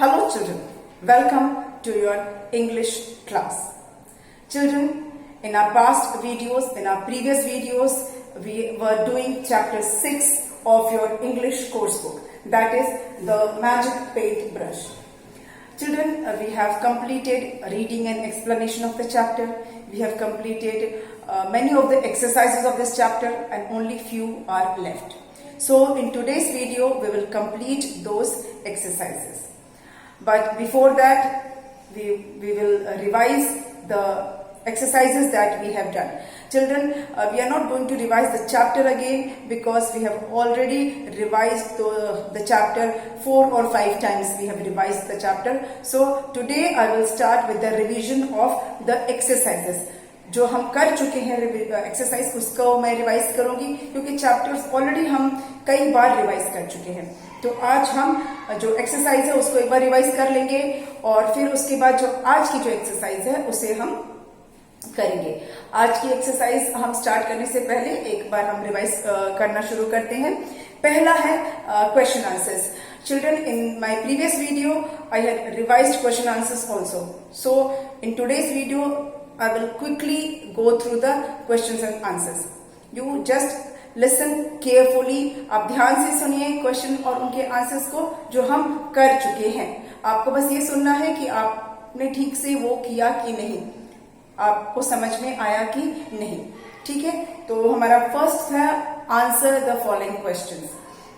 Hello children, welcome to your English class. Children, in our past videos, in our previous videos, we were doing chapter 6 of your English course book, that is the magic paint brush. Children, we have completed reading and explanation of the chapter. We have completed many of the exercises of this chapter and only few are left. So in today's video, we will complete those exercises. But before that, we will revise the exercises that we have done. Children, we are not going to revise the chapter again because we have already revised the chapter 4 or 5 times. We have revised the chapter. So today I will start with the revision of the exercises. जो हम कर चुके हैं exercise उसको मैं revise करूंगी क्योंकि chapters already हम कई बार रिवाइज कर चुके हैं. तो आज हम जो एक्सरसाइज है उसको एक बार रिवाइज कर लेंगे और फिर उसके बाद जो आज की जो एक्सरसाइज है उसे हम करेंगे. आज की एक्सरसाइज हम स्टार्ट करने से पहले एक बार हम रिवाइज करना शुरू करते हैं. पहला है question answers. Children, in my previous video, I had revised question answers also. So, in today's video, I will quickly go through the questions and answers. You just listen carefully. आप ध्यान से सुनिए क्वेश्चन और उनके answers को जो हम कर चुके हैं. आपको बस ये सुनना है कि आपने ठीक से वो किया कि नहीं, आपको समझ में आया कि नहीं. ठीक है, तो हमारा फर्स्ट था answer the following questions.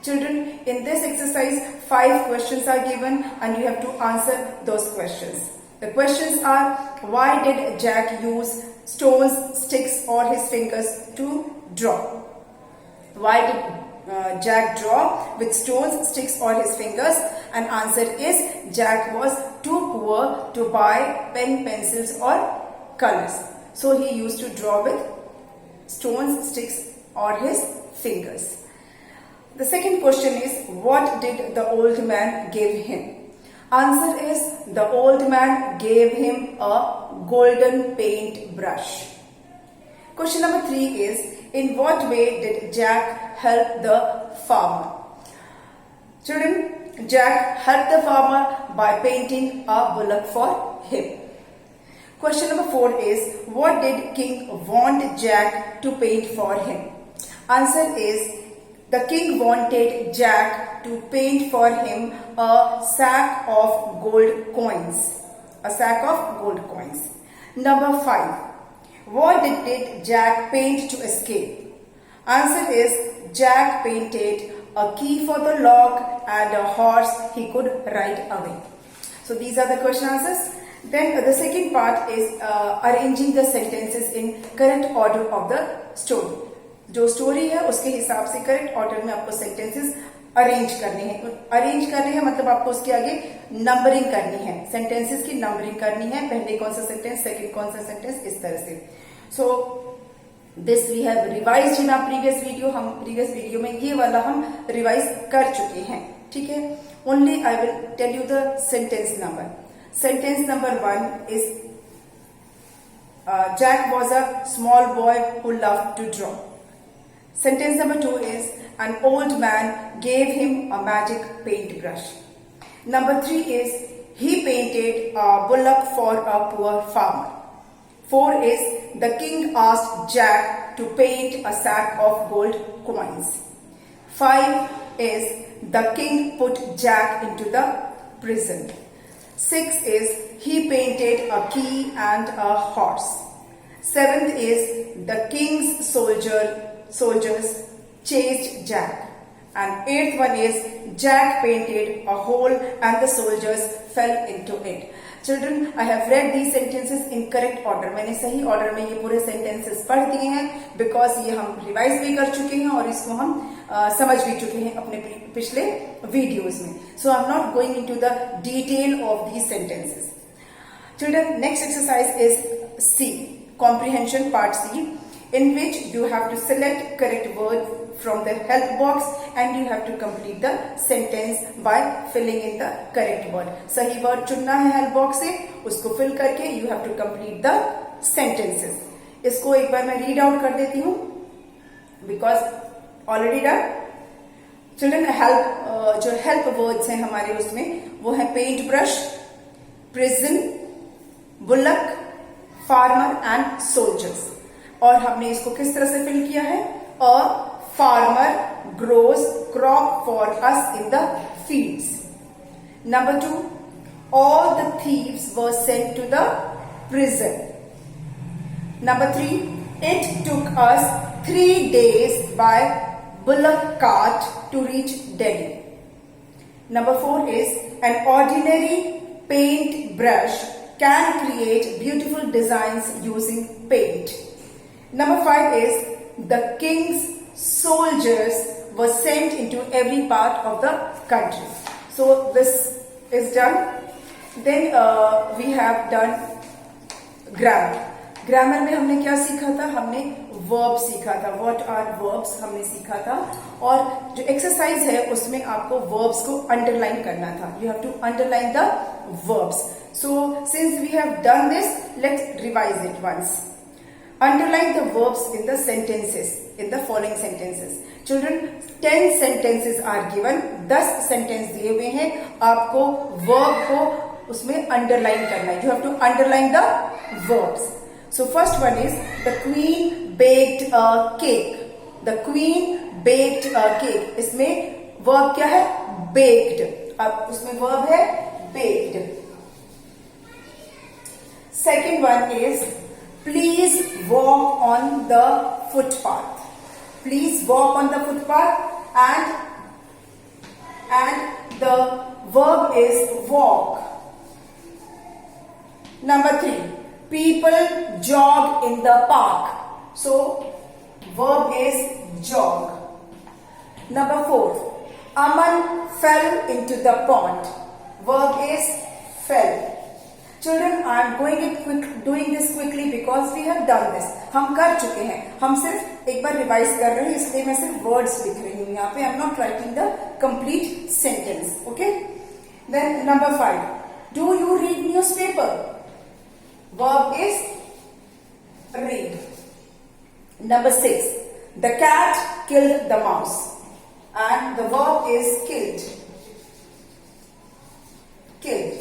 Children, in this exercise 5 questions are given and you have to answer those questions. The questions are, why did Jack use stones, sticks or his fingers to draw? Why did Jack draw with stones, sticks or his fingers? And answer is, Jack was too poor to buy pen, pencils or colors. So he used to draw with stones, sticks or his fingers. The second question is, what did the old man give him? Answer is, the old man gave him a golden paint brush. Question number 3 is, in what way did Jack help the farmer? Children, Jack helped the farmer by painting a bullock for him. Question number 4 is, what did King want Jack to paint for him? Answer is, the king wanted Jack to paint for him a sack of gold coins. A sack of gold coins. Number 5. What did Jack paint to escape? Answer is, Jack painted a key for the lock and a horse he could ride away. So these are the question answers. Then the second part is arranging the sentences in correct order of the story. जो story है उसके हिसाब से correct order में आपको sentences arrange करने हैं. Arrange करने हैं मतलब आपको उसके आगे नंबरिंग करनी है, सेंटेंसेस की नंबरिंग करनी है. पहले कौन सा सेंटेंस, सेकंड कौन सा सेंटेंस, इस तरह से. So this we have revised in our previous video. हम प्रीवियस वीडियो में ये वाला हम रिवाइज कर चुके हैं. ठीक है, only I will tell you the sentence number. Sentence number 1 is Jack was a small boy who loved to draw. Sentence number 2 is, an old man gave him a magic paintbrush. Number 3 is, he painted a bullock for a poor farmer. 4 is, the king asked Jack to paint a sack of gold coins. 5 is, the king put Jack into the prison. 6 is, he painted a key and a horse. 7th is, the king's soldiers chased Jack. And 8th one is, Jack painted a hole and the soldiers fell into it. Children, I have read these sentences in correct order. मैंने सही order में ये पूरे sentences पढ़ दिए हैं because ये हम रिवाइज भी कर चुके हैं और इसको हम समझ भी चुके हैं अपने पिछले वीडियोस में. So I am not going into the detail of these sentences. Children, next exercise is C, comprehension part C, in which you have to select correct word from the help box and you have to complete the sentence by filling in the correct word. सही word चुनना है help box से, उसको fill करके you have to complete the sentences. इसको एक बार मैं read out कर देती हूँ because already done. चिल्ड्रन जो हेल्प वर्ड्स हैं हमारे उसमें वो है paint brush, prison, bullock, farmer and soldiers. और हमने इसको किस तरह से फिल किया है? A farmer grows crop for us in the fields. Number 2, all the thieves were sent to the prison. Number 3, it took us 3 days by bullock cart to reach Delhi. Number 4 is an ordinary paint brush can create beautiful designs using paint. Number 5 is the king's soldiers were sent into every part of the country. So this is done. Then we have done grammar. Grammar में हमने क्या सीखा था? हमने verb सीखा था। What are verbs हमने सीखा था। और जो एक्सरसाइज है उसमें आपको वर्ब्स को अंडरलाइन करना था। You have to underline the verbs. So since we have done this, let's revise it once. Underline the verbs in the sentences, in the following sentences. Children, 10 sentences are given. 10 sentence दिए हुए हैं। आपको verb को उसमें underline करना है। You have to underline the verbs. So first one is the queen baked a cake. The queen baked a cake. इसमें verb क्या है? Baked. अब उसमें verb है baked. Second one is please walk on the footpath. Please walk on the footpath and the verb is walk. Number 3, people jog in the park. So verb is jog. Number 4, Aman fell into the pond. Verb is fell. Children, I am doing this quickly because we have done this. हम कर चुके हैं। हम सिर्फ एक बार revise कर रहे हैं, इसलिए मैं सिर्फ वर्ड्स लिख रही हूँ यहाँ पे। I am not writing the complete sentence. Okay. Then number 5, do you read newspaper? Verb is read. Number 6, the cat killed the mouse and the verb is killed. Killed.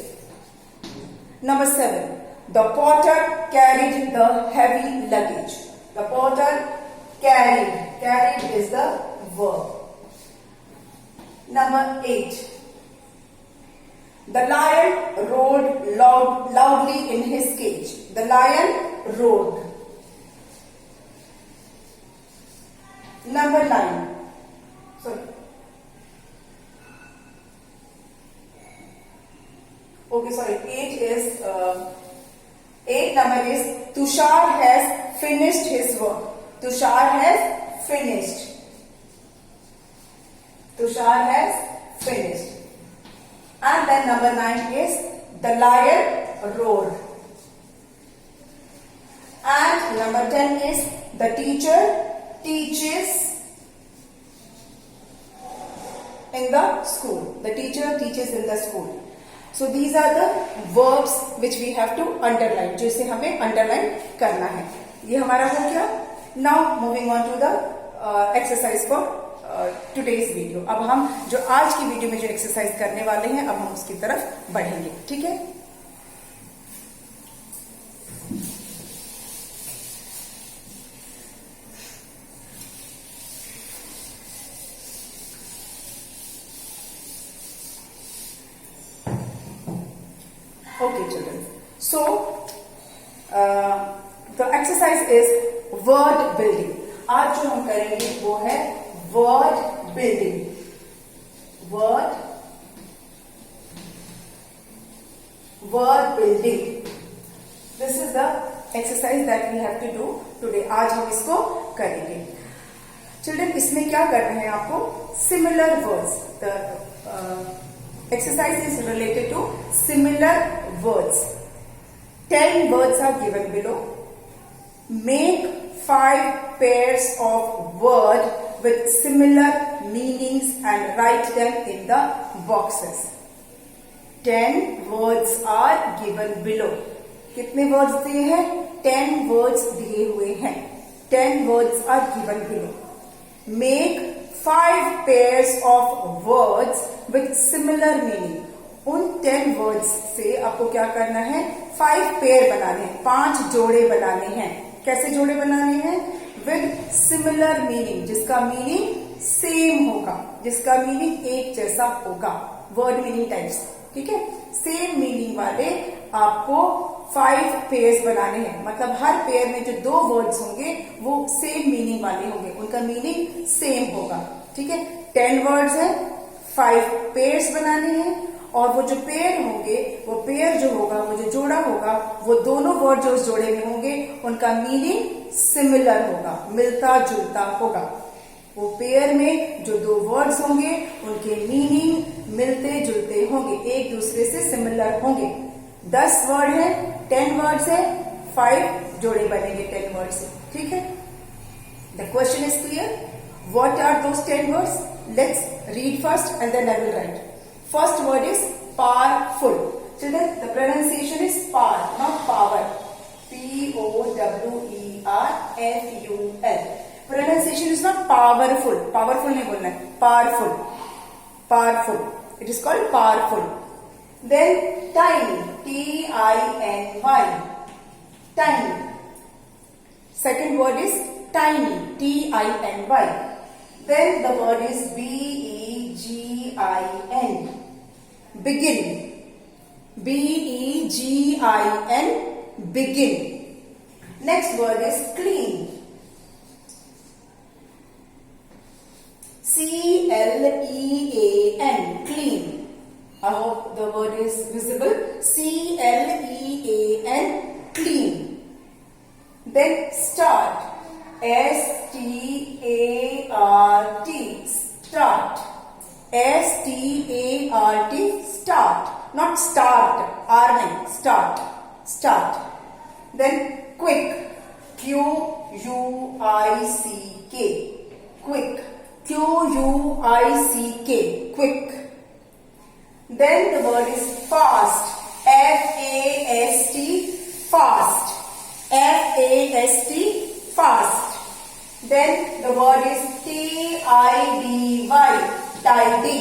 Number 7, the porter carried the heavy luggage. The porter carried. Carried is the verb. Number 8, the lion roared loudly in his cage. The lion roared. Number 9. Sorry. Okay, sorry. 8 number is Tushar has finished his work. Tushar has finished. Tushar has finished. And then number 9 is the lion roared. And number 10 is the teacher teaches in the school. The teacher teaches in the school. So these are the verbs which we have to underline, जिसे हमें underline करना है। ये हमारा हो गया। Now moving on to the exercise for today's video. अब हम जो आज की वीडियो में जो एक्सरसाइज करने वाले हैं, अब हम उसकी तरफ बढ़ेंगे। ठीक है। Okay, children. So, the exercise is word building. आज जो हम करेंगे वो है word building. Word building. This is the exercise that we have to do today. आज हम इसको करेंगे। Children, इसमें क्या करना है आपको? Similar words. The exercise is related to similar words. 10 words are given below. Make 5 pairs of words with similar meanings and write them in the boxes. 10 words are given below. कितने words दिए हैं? 10 words दिए हुए हैं. 10 words are given below. Make 5 pairs of words with similar meaning. उन 10 words से आपको क्या करना है, 5 पेयर बनाने हैं, 5 जोड़े बनाने हैं. कैसे जोड़े बनाने हैं? विद सिमिलर मीनिंग, जिसका मीनिंग सेम होगा, जिसका मीनिंग एक जैसा होगा. वर्ड मीनिंग टाइप्स, ठीक है. सेम मीनिंग वाले आपको 5 पेयर्स बनाने हैं. मतलब हर पेयर में जो 2 वर्ड्स होंगे वो सेम मीनिंग वाले होंगे, उनका मीनिंग सेम होगा. ठीक है. 10 वर्ड्स है, 5 पेयर्स बनाने हैं. और वो जो पेयर होंगे, वो पेयर जो होगा, वो जो जोड़ा होगा, वो दोनों वर्ड जो उस जोड़े में होंगे उनका मीनिंग सिमिलर होगा, मिलता जुलता होगा. वो पेयर में जो 2 वर्ड्स होंगे उनके मीनिंग मिलते जुलते होंगे, एक दूसरे से सिमिलर होंगे. 10 वर्ड है, 10 वर्ड्स है, 5 जोड़े बनेंगे 10 वर्ड से. ठीक है. The question is clear. What are those 10 words? Let's read first and then I will write. First word is powerful. Children, the pronunciation is power, not power. P-O-W-E-R-F-U-L. Pronunciation is not powerful. Powerful नहीं बोलना है. Powerful. Powerful. It is called powerful. Then tiny. T-I-N-Y. Tiny. Second word is tiny. T-I-N-Y. Then the word is B-E-G-I-N. Begin. B-E-G-I-N. Begin. Next word is clean. C-L-E-A-N. Clean. I hope the word is visible. C-L-E-A-N. Clean. Then start. S-T-A-R-T. Start. S-T-A-R-T. Start. Not start. R nahi. Start. Start. Then quick. Q-U-I-C-K. Quick. Q-U-I-C-K. Quick. Then the word is fast. F-A-S-T. Fast. F-A-S-T. Fast. Then the word is T-I-D-Y. Tidy.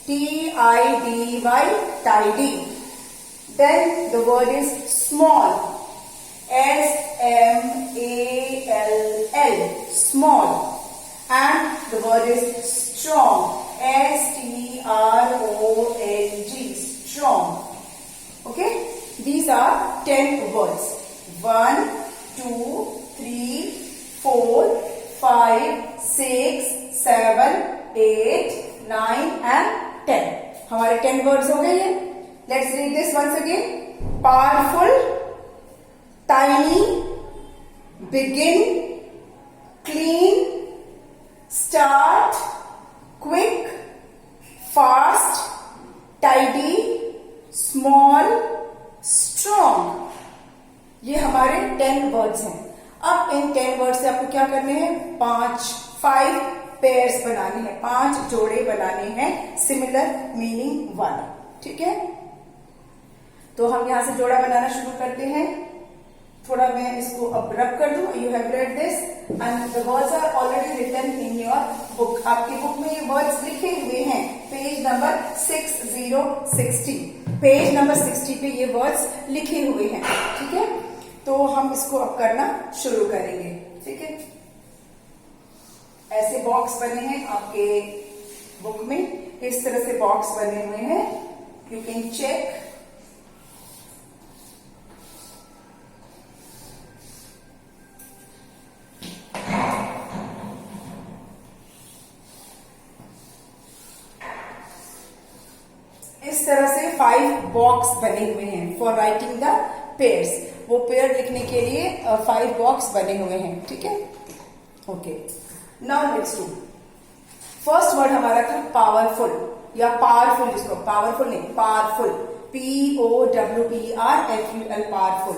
T-I-D-Y. Tidy. Then the word is small. S-M-A-L-L. Small. And the word is strong. S-T-R-O-N-G. Strong. Okay? These are 10 words. 1, 2, 3, 4, 5, 6, 7, 8, 9 and 10. हमारे 10 words हो गए ये. Let's read this once again. Powerful, tiny, begin, clean, start, quick, fast, tidy, small, strong. ये हमारे 10 words हैं. अब इन 10 word से आपको क्या करने हैं? 5 पेयर्स बनाने हैं, 5 जोड़े बनाने हैं सिमिलर मीनिंग वाले. ठीक है. तो हम यहां से जोड़ा बनाना शुरू करते हैं. थोड़ा मैं इसको अब रब कर दूं. You have read this and the words are already written in your book. आपकी बुक में ये वर्ड्स लिखे हुए हैं. Page number 60. पेज नंबर 60 पे ये वर्ड्स लिखे हुए हैं. ठीक है. तो हम इसको अब करना शुरू करेंगे. ठीक है. ऐसे बॉक्स बने हैं आपके बुक में. इस तरह से बॉक्स बने हुए हैं. You can check. इस तरह से 5 बॉक्स बने हुए हैं फॉर राइटिंग द पेयर्स. वो पेयर लिखने के लिए 5 बॉक्स बने हुए हैं. ठीक है. Okay. Now let's do. First word हमारा था पावरफुल या पावरफुल. जिसको पावरफुल नहीं, powerful. P-O-W-E-R-F-U-L. Powerful.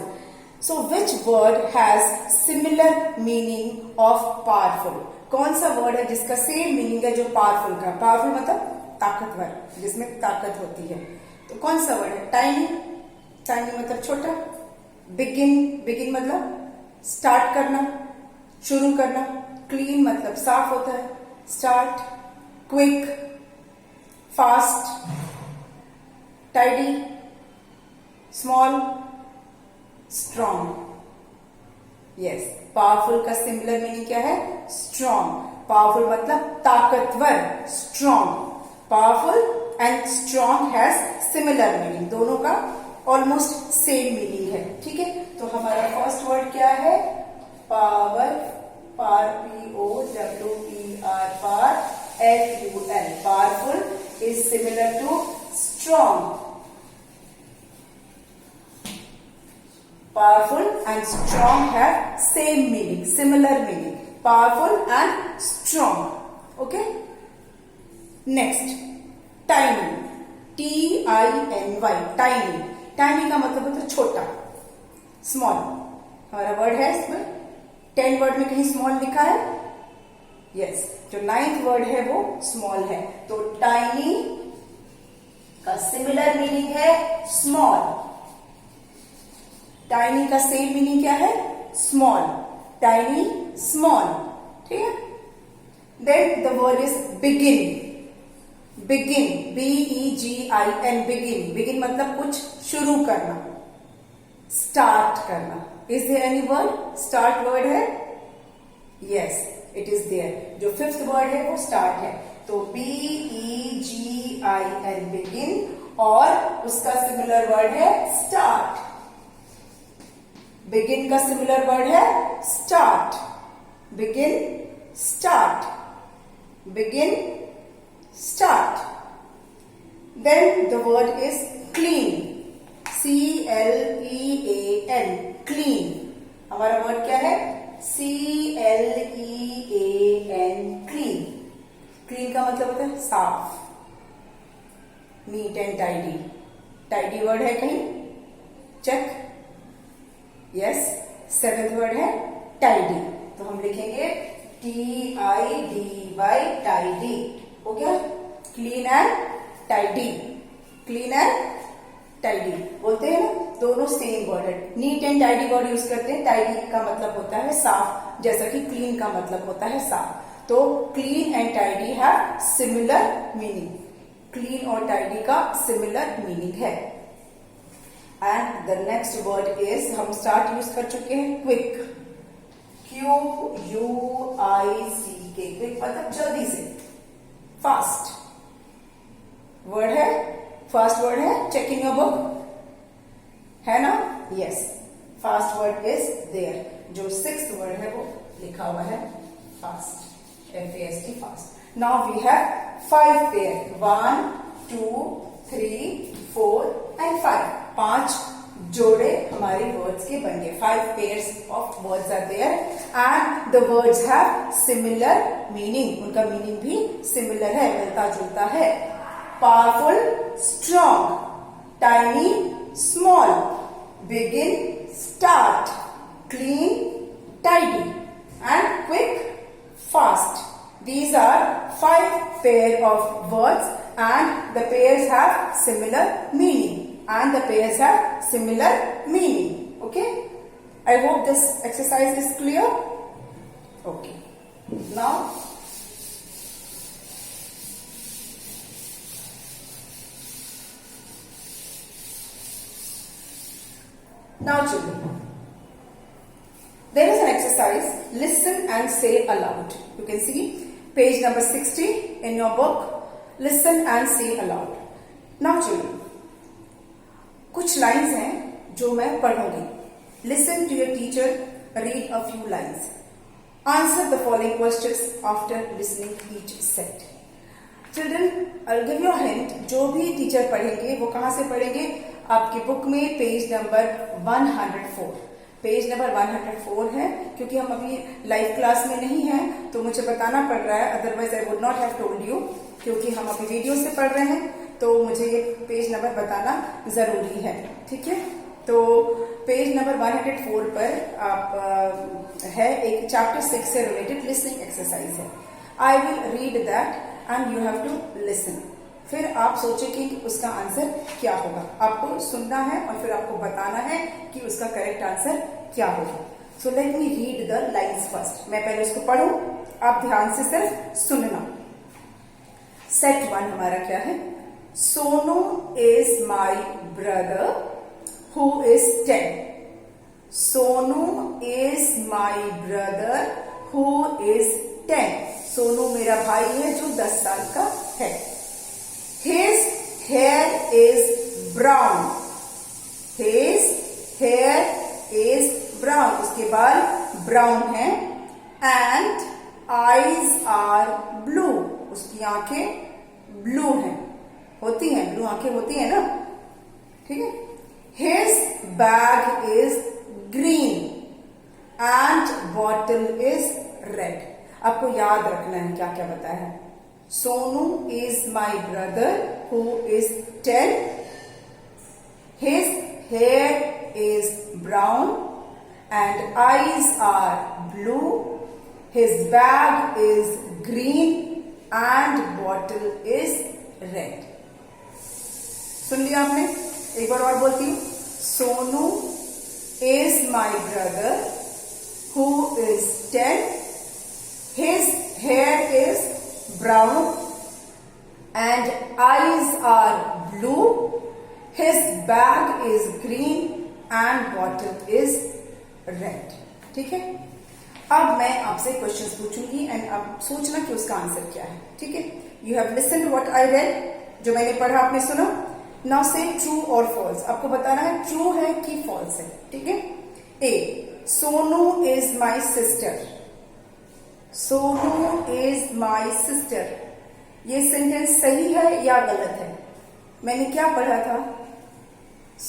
So which word has similar meaning of powerful? कौन सा वर्ड है जिसका सेम मीनिंग है जो पावरफुल का? पावरफुल मतलब ताकतवर, जिसमें ताकत होती है. तो कौन सा वर्ड है? टाइनी. टाइनी मतलब छोटा. बिगिन. बिगिन मतलब स्टार्ट करना, शुरू करना. क्लीन मतलब साफ होता है. start, quick, fast, tidy, small, strong. Yes, powerful का सिमिलर मीनिंग क्या है? स्ट्रॉन्ग. पावरफुल मतलब ताकतवर, strong. Powerful and strong has similar meaning. दोनों का ऑलमोस्ट सेम मीनिंग है. ठीक है, तो हमारा फर्स्ट वर्ड क्या है? Power. POWER, power, LUL. Powerful is similar to strong. Powerful and strong have same meaning, similar meaning. Powerful and strong. Okay. Next, tiny. TINY. Tiny. Tiny का मतलब होता है छोटा, small. हमारा वर्ड है इसमें 10 वर्ड में कहीं स्मॉल लिखा है? यस, जो 9th वर्ड है वो स्मॉल है. तो टाइनी का सिमिलर मीनिंग है स्मॉल. टाइनी का सेम मीनिंग क्या है? स्मॉल. Tiny, small. ठीक है. Then the word is begin. Begin, BEGIN. Begin. Begin मतलब कुछ शुरू करना, स्टार्ट करना. Is there any word? Start word है? Yes, it is there. जो 5th वर्ड है वो स्टार्ट है. तो BEGIN, बिगिन, और उसका सिमिलर वर्ड है स्टार्ट. बिगिन का सिमिलर वर्ड है start. Begin, start. Begin, start. Then the word is clean. CLEAN. Clean. हमारा वर्ड क्या है? CLEAN. क्लीन. क्लीन का मतलब होता है साफ, neat and tidy. Tidy word है कहीं? चेक. यस, 7th वर्ड है टाइडी. तो हम लिखेंगे TIDY, टाइडी. हो गया? Clean and tidy. Clean and tidy बोलते हैं ना, दोनों सेम वर्ड है. Neat and tidy word use करते हैं. टाइडी का मतलब होता है साफ, जैसा कि क्लीन का मतलब होता है साफ. तो clean and tidy have similar meaning. Clean और टाइडी का सिमिलर मीनिंग है. And the next word is, हम स्टार्ट यूज कर चुके हैं, क्विक. QUICK. क्विक मतलब जल्दी से, फास्ट. वर्ड है, फर्स्ट वर्ड है. चेक इन योर बुक, है ना? Yes, fast word is there. जो 6th वर्ड है वो लिखा हुआ है fast. FAST, fast. Now we have 5 pair. 1, 2, 3, 4 and 5. 5 जोड़े हमारे वर्ड्स के बन गए. 5 pairs of words are there and the words have similar meaning. उनका मीनिंग भी सिमिलर है, मिलता जुलता है. Powerful, strong. Tiny, small. Begin, start. Clean, tidy. And quick, fast. These are 5 pair of words and the pairs have similar meaning. And the pairs have similar meaning. Okay? I hope this exercise is clear. Okay. Now children, there is an exercise, listen and say aloud. You can see page number 60 in your book. Listen and say aloud. Now children, कुछ lines हैं जो मैं पढ़ूंगी. Listen to your teacher, read a few lines. Answer the following questions after listening each set. Children, I will give you a hint. जो भी teacher पढ़ेंगे वो कहां से पढ़ेंगे? आपकी बुक में पेज नंबर 104. पेज नंबर 104 है. क्योंकि हम अभी लाइव क्लास में नहीं हैं तो मुझे बताना पड़ रहा है, otherwise I would not have told you. क्योंकि हम अभी वीडियो से पढ़ रहे हैं तो मुझे ये पेज नंबर बताना जरूरी है. ठीक है, तो पेज नंबर 104 पर आप है एक चैप्टर 6 से रिलेटेड लिसनिंग एक्सरसाइज है. I will read that and you have to listen. फिर आप सोचेंगे कि उसका आंसर क्या होगा. आपको सुनना है और फिर आपको बताना है कि उसका करेक्ट आंसर क्या होगा. So let me read the lines first. मैं पहले उसको पढ़ूं, आप ध्यान से सिर्फ सुनना. सेट 1 हमारा क्या है? Sonu is my brother who is 10. Sonu is my brother who is 10. Sonu मेरा भाई है जो 10 साल का है. His hair is brown. His hair is brown. उसके बाल ब्राउन है. And eyes are blue. उसकी आंखें ब्लू हैं. होती हैं, ब्लू आंखें होती हैं ना, ठीक है. His bag is green and bottle is red. आपको याद रखना है क्या क्या बताया है. Sonu is my brother who is 10. His hair is brown and eyes are blue. His bag is green and bottle is red. सुन लिया आपने? एक बार और बोलती हूँ. Sonu is my brother who is 10. His hair is brown and eyes are blue. His bag is green and bottle is red. ठीक है. अब मैं आपसे क्वेश्चंस पूछूंगी एंड अब सोचना कि उसका आंसर क्या है. ठीक है. You have listened what I read. जो मैंने पढ़ा आपने सुना. नाउ से ट्रू और फॉल्स. आपको बताना है ट्रू है कि फॉल्स है. ठीक है. A, Sonu is my sister. Sonu is my sister. ये सेंटेंस सही है या गलत है? मैंने क्या पढ़ा था?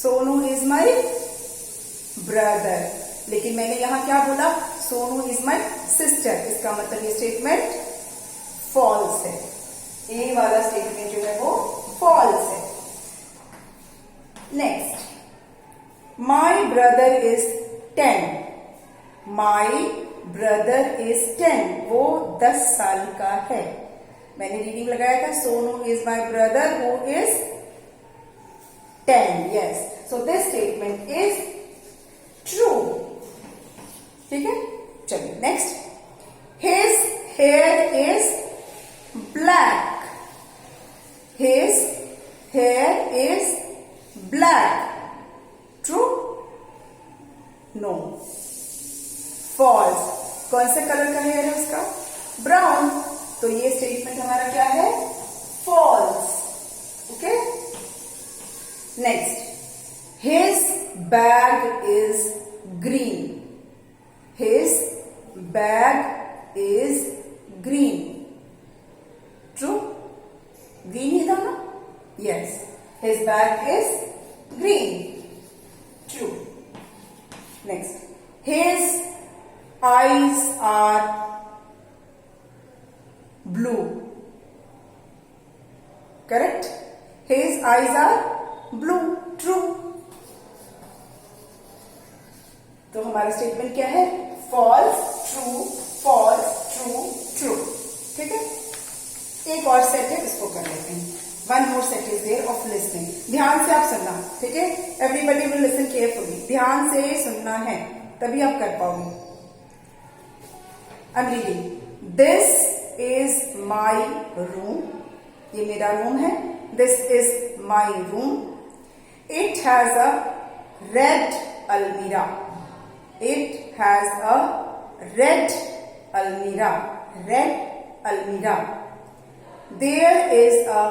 Sonu is my brother. लेकिन मैंने यहां क्या बोला? Sonu is my sister. इसका मतलब ये स्टेटमेंट फॉल्स है. ए वाला स्टेटमेंट जो है वो फॉल्स है. Next, my brother is 10. My brother is 10. वो 10 साल का है. मैंने रीडिंग लगाया था. Sonu is my brother who is 10. Yes. So this statement is true. ठीक है. चलिए next. His hair is black. His hair is black. True? No. False. कौन से कलर का हेयर है उसका? ब्राउन. तो ये स्टेटमेंट हमारा क्या है? False. Okay. Next, his bag is green. His bag is green. True? Green ही था ना? Yes. His bag is green. True. Next, his eyes are blue. Correct? His eyes are blue. True. तो हमारा statement क्या है? False, true, false, true, true. ठीक है. एक और सेट है, इसको कर लेते हैं. One more set is there of listening. ध्यान से आप सुनना. ठीक है. Everybody will listen carefully. ध्यान से सुनना है, तभी आप कर पाओगे. I'm reading. This is my room. ये मेरा रूम है. This is my room. It has a red almirah. It has a red almirah. Red almirah. There is a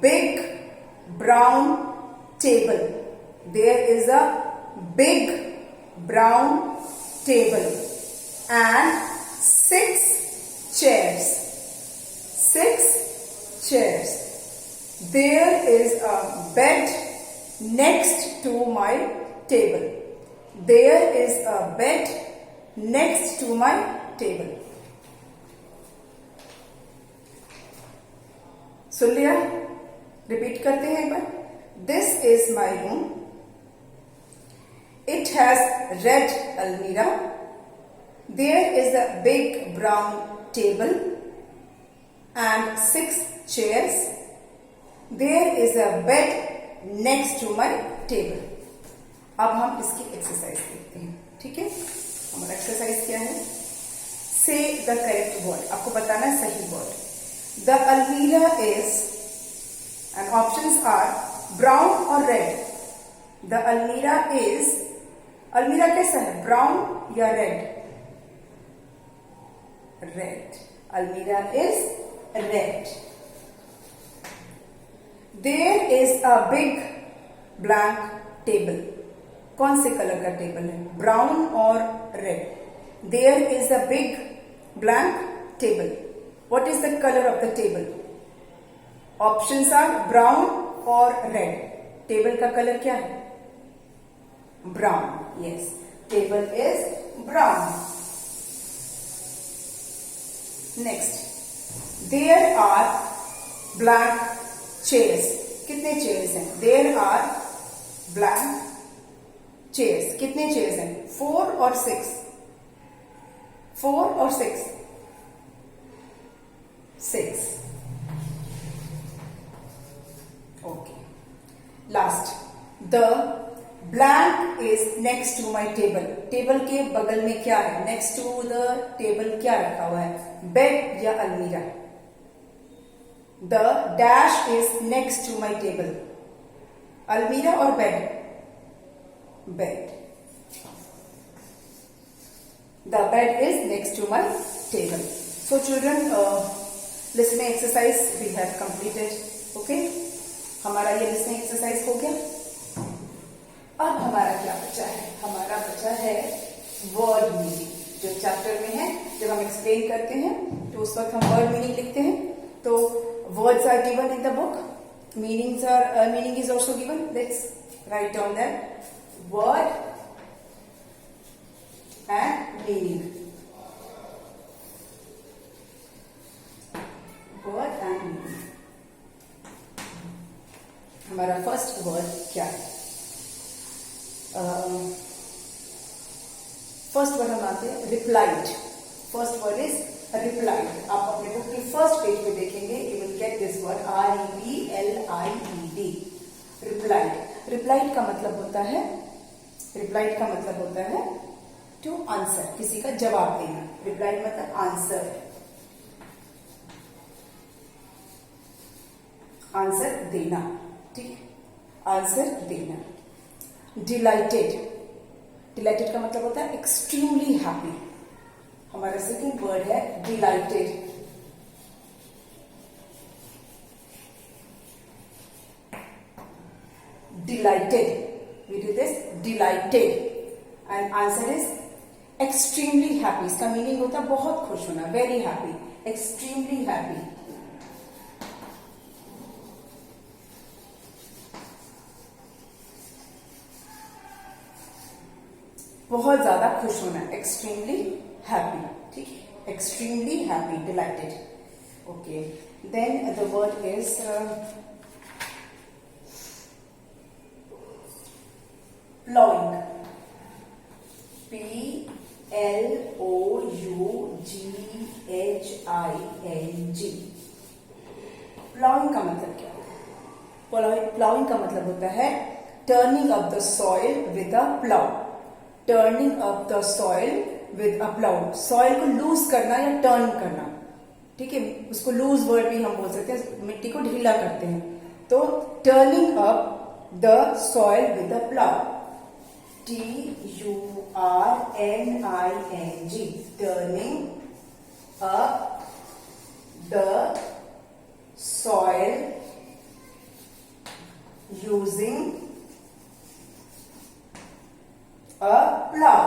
big brown table. There is a big brown table. And 6 chairs. 6 chairs. There is a bed next to my table. There is a bed next to my table. सुन लिया? Repeat करते हैं एक बार. This is my room. It has red almirah. There is a big brown table and 6 chairs. There is a bed next to my table. अब हम इसकी exercise देखते हैं. ठीक है. हमारा एक्सरसाइज क्या है? से द करेक्ट वर्ड. आपको बताना है सही word. The almirah is, and options are brown or red. The almirah is, almirah कैसा है, brown या red? Red. Almirah is red. There is a big blank table. कौन से कलर का टेबल है, ब्राउन और red? There is a big blank table. What is the color of the table? Options are brown or red. Table का colour क्या है? Brown. Yes, table is brown. Next, there are blank chairs. कितने chairs हैं? There are blank chairs. कितने chairs हैं? 4 और 6? 4 और 6? 6. Okay. Last. The blank is next to my table. Table के बगल में क्या है? Next to the table क्या रखा हुआ है? बेड या अलमीरा? The dash is next to my table. अलमीरा और bed? Bed. The bed is next to my table. So children, listening exercise we have completed. Okay? हमारा ये listening exercise हो गया. अब हमारा क्या बचा है? हमारा बचा है word meaning. जो चैप्टर में है, जब हम एक्सप्लेन करते हैं तो उस वक्त हम word meaning लिखते हैं. तो words are given in the book. Meaning is also given. Let's write down that. Word and meaning. Word and meaning. हमारा फर्स्ट वर्ड क्या है? फर्स्ट वर्ड हम आते हैं replied. First word is replied. आप अपने बुक के फर्स्ट पेज पे देखेंगे, you will get this word REPLIED. Replied. Replied का मतलब होता है, रिप्लाइड का मतलब होता है टू आंसर, किसी का जवाब देना. रिप्लाइड मतलब आंसर, आंसर देना. ठीक, आंसर देना. डिलाइटेड. डिलाइटेड का मतलब होता है एक्सट्रीमली हैप्पी. हमारा सेकेंड वर्ड है dilated. Delighted. We do this. Delighted. And answer is extremely happy. इसका मीनिंग होता है बहुत खुश होना. Very happy. Extremely happy. बहुत ज्यादा खुश होना. Extremely happy. ठीक है. Extremely happy. Delighted. Okay. Then the word is plowing. PLOUGHING. Ploughing का मतलब क्या होता है? प्लाउइंग का मतलब होता है turning up the soil with a plough. Turning up the soil with a plough. Soil को लूज करना या टर्न करना. ठीक है, उसको लूज वर्ड भी हम बोल सकते हैं. मिट्टी को ढीला करते हैं. तो turning up the soil with a plough. TURNING. Turning up the soil using a plow.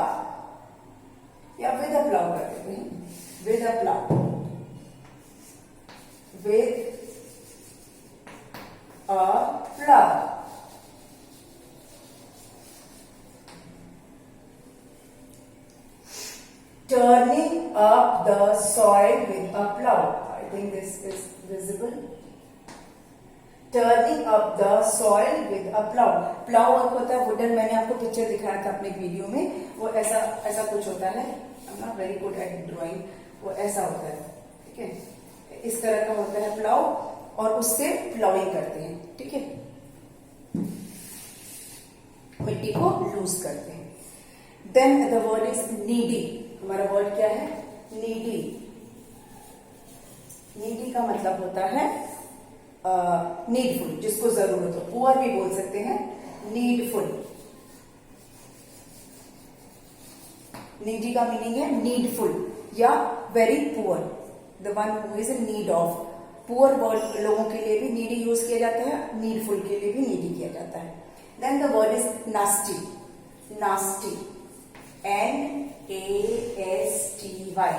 या with a plow कर देते हैं. With a plow. With a plow. Turning up the soil with a plow. I think this is visible. Turning up the soil with a plow. Plow होता है wooden. मैंने आपको picture दिखाया था अपने वीडियो में. वो ऐसा कुछ होता है. I'm not very good at drawing. वो ऐसा होता है. ठीक है, इस तरह का होता है प्लाउ, और उससे प्लाउइंग करते हैं. ठीक है, मिट्टी को लूज करते हैं. Then the word is needy. हमारा वर्ड क्या है? नीडी. नीडी का मतलब होता है नीडफुल, जिसको जरूरत हो। पुअर भी बोल सकते हैं, नीडफुल। नीडी का मीनिंग है नीडफुल या very poor, the one who is in need of. Poor word लोगों के लिए भी नीडी यूज किया जाता है, नीडफुल के लिए भी नीडी किया जाता है। Then the word is nasty. Nasty, NASTY,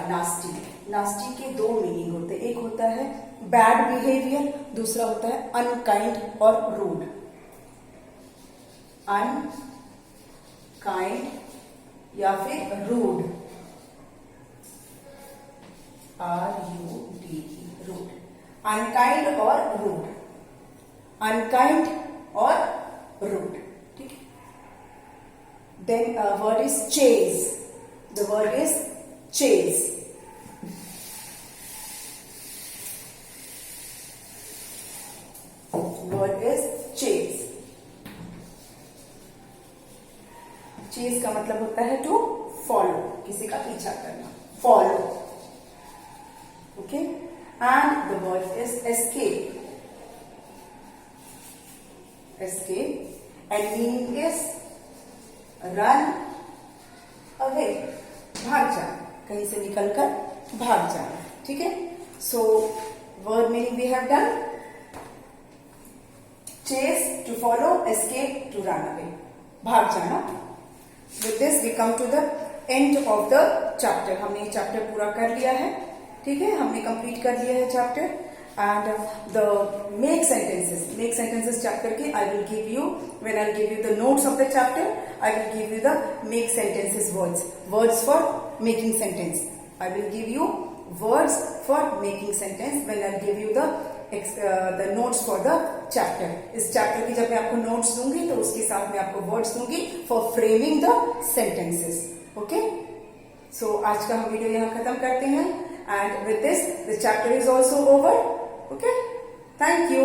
nasty. Nasty के दो मीनिंग होते हैं, एक होता है बैड बिहेवियर, दूसरा होता है अनकाइंड और रूड। अनकाइंड या फिर रूड, RUDE, रूड। अनकाइंड और रूड, अनकाइंड और रूड, ठीक है। Then word is chase. The word is chase. Word is chase. Chase का मतलब होता है टू फॉलो, किसी का पीछा करना, follow, okay. And the word is escape. Escape and meaning is run away, भाग जाना, कहीं से निकलकर भाग जाना, ठीक है। So word meaning we have done, chase to follow, escape to run away, भाग जाना। With this we come to the end of the chapter। हमने ये चैप्टर पूरा कर लिया है, ठीक है, हमने कंप्लीट कर लिया है chapter. And the make sentences chapter के I will give you, when I give you the notes of the chapter, I will give you the make sentences words for making sentence. I will give you words for making sentence when I give you the notes for the chapter. इस chapter की जब मैं आपको notes दूंगी तो उसके साथ मैं आपको वर्ड्स दूंगी for framing the sentences, okay. So आज का हम वीडियो यहाँ खत्म करते हैं, and with this the chapter is also over, okay. Thank you.